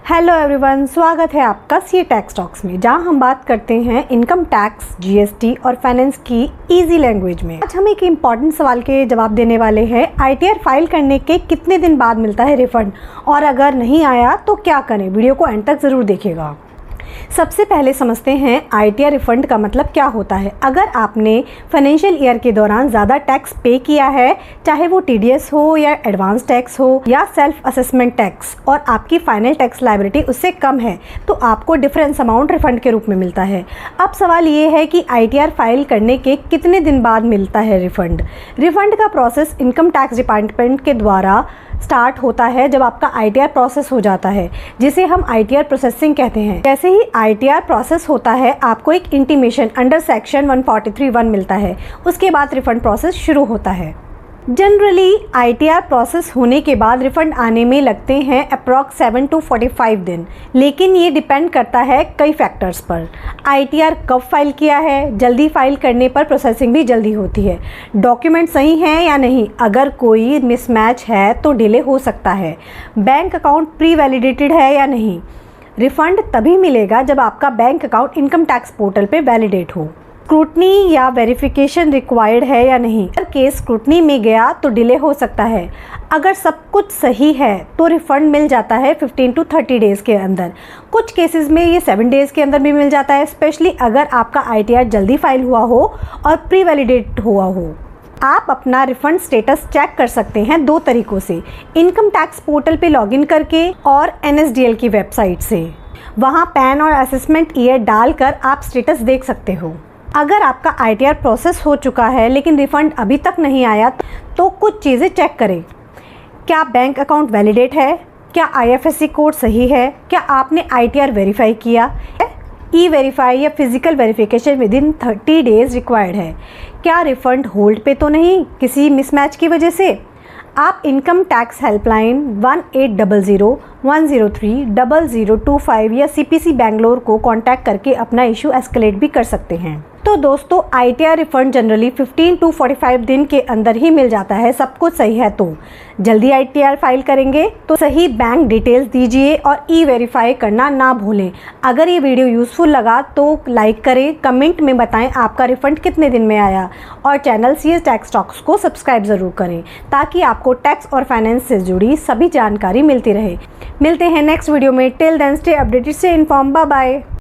Hello everyone, स्वागत है आपका सी टैक्स टॉक्स में, जहां हम बात करते हैं इनकम टैक्स, जीएसटी और फाइनेंस की इजी लैंग्वेज में। आज हम एक इम्पॉर्टेंट सवाल के जवाब देने वाले हैं। आईटीआर फाइल करने के कितने दिन बाद मिलता है रिफंड, और अगर नहीं आया तो क्या करें। वीडियो को एंड तक ज़रूर देखिएगा। सबसे पहले समझते हैं आईटीआर रिफंड का मतलब क्या होता है। अगर आपने फाइनेंशियल ईयर के दौरान ज़्यादा टैक्स पे किया है, चाहे वो टीडीएस हो या एडवांस टैक्स हो या सेल्फ असेसमेंट टैक्स, और आपकी फाइनल टैक्स लायबिलिटी उससे कम है, तो आपको डिफरेंस अमाउंट रिफंड के रूप में मिलता है। अब सवाल ये है कि आईटीआर फाइल करने के कितने दिन बाद मिलता है रिफंड। रिफंड का प्रोसेस इनकम टैक्स डिपार्टमेंट के द्वारा स्टार्ट होता है जब आपका आईटीआर प्रोसेस हो जाता है, जिसे हम आईटीआर प्रोसेसिंग कहते हैं। जैसे ही आईटीआर प्रोसेस होता है, आपको एक इंटीमेशन अंडर सेक्शन 143(1) मिलता है। उसके बाद रिफंड प्रोसेस शुरू होता है। जनरली आईटीआर प्रोसेस होने के बाद रिफंड आने में लगते हैं अप्रॉक्स 7 to 45 दिन, लेकिन ये डिपेंड करता है कई फैक्टर्स पर। आईटीआर कब फाइल किया है, जल्दी फाइल करने पर प्रोसेसिंग भी जल्दी होती है। डॉक्यूमेंट सही हैं या नहीं, अगर कोई मिसमैच है तो डिले हो सकता है। बैंक अकाउंट प्री वैलिडेटेड है या नहीं। रिफंड तभी मिलेगा जब आपका bank account income tax portal पे वैलिडेट हो। स्क्रूटनी या वेरिफिकेशन रिक्वायर्ड है या नहीं। अगर केस स्क्रूटनी में गया तो डिले हो सकता है। अगर सब कुछ सही है तो रिफ़ंड मिल जाता है 15 to 30 डेज़ के अंदर। कुछ केसेस में ये 7 डेज़ के अंदर भी मिल जाता है, स्पेशली अगर आपका आईटीआर जल्दी फाइल हुआ हो और प्री वैलिडेट हुआ हो। आप अपना रिफ़ंड स्टेटस चेक कर सकते हैं दो तरीक़ों से, इनकम टैक्स पोर्टल पे लॉगिन करके और एनएसडीएल की वेबसाइट से। वहाँ पैन और असेसमेंट ईयर डालकर आप स्टेटस देख सकते हो। अगर आपका आईटीआर प्रोसेस हो चुका है लेकिन रिफ़ंड अभी तक नहीं आया, तो कुछ चीज़ें चेक करें। क्या बैंक अकाउंट वैलिडेट है, क्या आईएफएससी कोड सही है, क्या आपने आईटीआर वेरीफाई किया, ई वेरीफाई या physical verification with in 30 days required है, क्या रिफ़ंड होल्ड पे तो नहीं किसी मिसमैच की वजह से। आप इनकम टैक्स हेल्पलाइन 1800-103-0025 या सीपीसी बेंगलोर को कांटेक्ट करके अपना इशू एस्केलेट भी कर सकते हैं। तो दोस्तों, आईटीआर रिफंड जनरली 15 to 45 दिन के अंदर ही मिल जाता है। सब कुछ सही है तो जल्दी आईटीआर फाइल करेंगे तो सही बैंक डिटेल्स दीजिए और ई वेरीफाई करना ना भूलें। अगर ये वीडियो यूज़फुल लगा तो लाइक करें, कमेंट में बताएं आपका रिफंड कितने दिन में आया, और चैनल सी टैक्स टॉक्स को सब्सक्राइब ज़रूर करें ताकि आपको टैक्स और फाइनेंस से जुड़ी सभी जानकारी मिलती रहे। मिलते हैं नेक्स्ट वीडियो में। Till then stay updated, stay inform. Bye bye.